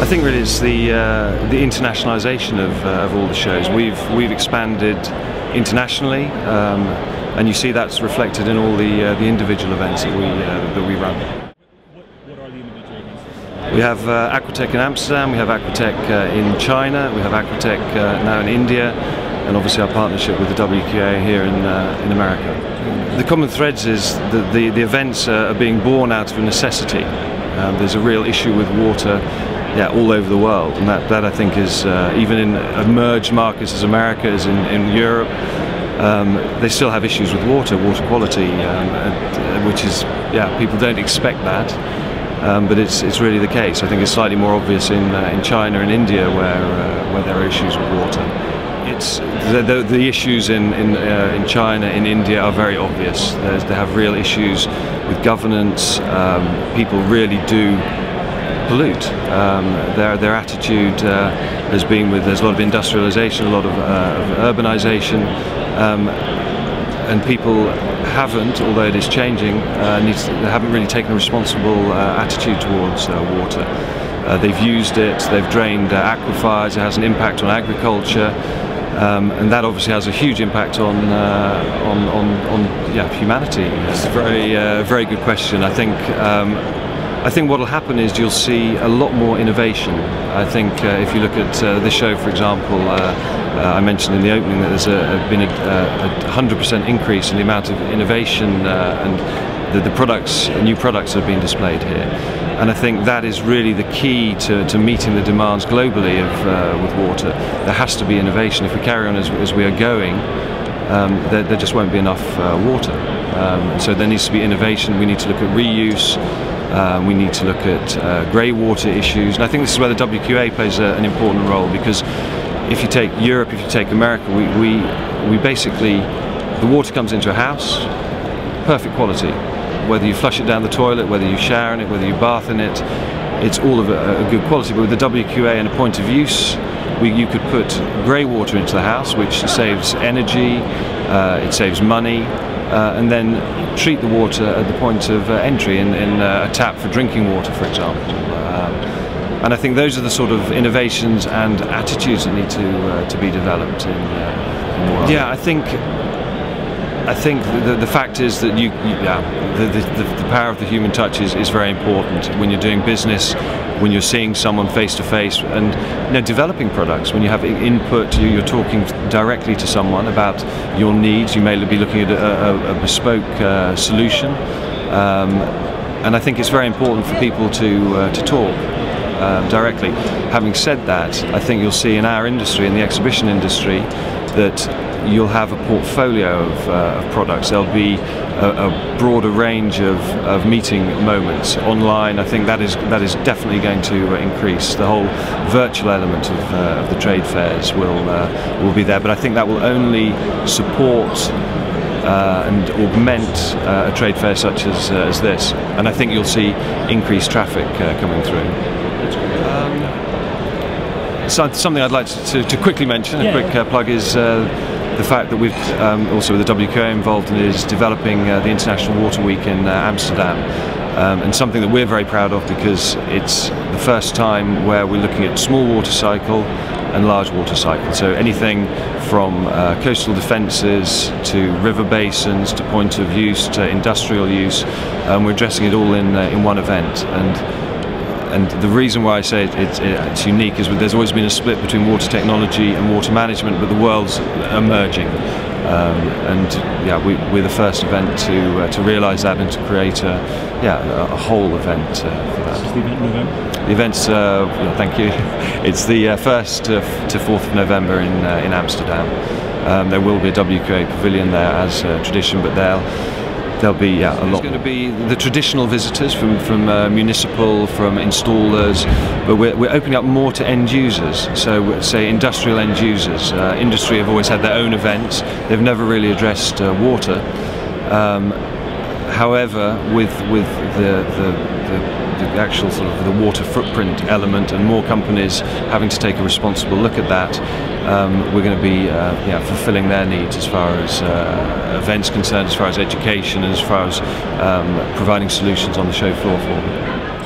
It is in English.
I think really it's the internationalisation of all the shows. We've expanded internationally, and you see that's reflected in all the individual events that we run. What are the individual events? We have Aquatech in Amsterdam, we have Aquatech in China, we have Aquatech now in India, and obviously our partnership with the WQA here in America. The common threads is that the events are being born out of a necessity. There's a real issue with water all over the world, and that I think is, even in emerged markets as America, as in Europe, they still have issues with water quality, which is, people don't expect that, but it's really the case. I think it's slightly more obvious in China and India where there are issues with water. It's the issues in China, in India are very obvious. They have real issues with governance. People really do pollute. Their attitude has been there's a lot of industrialization, a lot of urbanization, and people haven't, although it is changing, they haven't really taken a responsible attitude towards water. They've used it, they've drained aquifers, it has an impact on agriculture, and that obviously has a huge impact on humanity. It's a very good question. I think what will happen is you'll see a lot more innovation. I think if you look at this show, for example, I mentioned in the opening that there's been a 100% increase in the amount of innovation and the new products that have been displayed here. And I think that is really the key to meeting the demands globally with water. There has to be innovation. If we carry on as we are going, there just won't be enough water. So there needs to be innovation. We need to look at reuse. We need to look at grey water issues, and I think this is where the WQA plays an important role, because if you take Europe, if you take America, we basically, the water comes into a house, perfect quality. Whether you flush it down the toilet, whether you shower in it, whether you bath in it, it's all of a good quality. But with the WQA and a point of use, you could put grey water into the house, which saves energy, it saves money, and then treat the water at the point of entry in a tap for drinking water, for example. And I think those are the sort of innovations and attitudes that need to be developed in the world. Yeah, I think the fact is that the power of the human touch is very important when you're doing business, when you're seeing someone face to face, and developing products. When you have input, you're talking directly to someone about your needs. You may be looking at a bespoke solution, and I think it's very important for people to talk directly. Having said that, I think you'll see in our industry, in the exhibition industry, that you'll have a portfolio of products. There'll be a broader range of meeting moments online. I think that is definitely going to increase. The whole virtual element of the trade fairs will be there, but I think that will only support and augment a trade fair such as this. And I think you'll see increased traffic coming through. So something I'd like to quickly mention, a quick plug, is the fact that we've also with the WQA involved is developing the International Water Week in Amsterdam, and something that we're very proud of, because it's the first time where we're looking at small water cycle and large water cycle. So anything from coastal defences to river basins to point of use to industrial use, we're addressing it all in one event. And the reason why I say it's unique is that there's always been a split between water technology and water management, but the world's emerging. We're the first event to realise that and to create a whole event for that. Is the event in November? The event's, thank you, it's the 1st to 4th of November in Amsterdam. There will be a WQA pavilion there as tradition, but there'll be a lot. There's going to be the traditional visitors from municipal, from installers, but we're opening up more to end users. So say industrial end users. Industry have always had their own events. They've never really addressed water. However, with the actual sort of the water footprint element and more companies having to take a responsible look at that, we're going to be fulfilling their needs as far as events concerned, as far as education, as far as providing solutions on the show floor for them.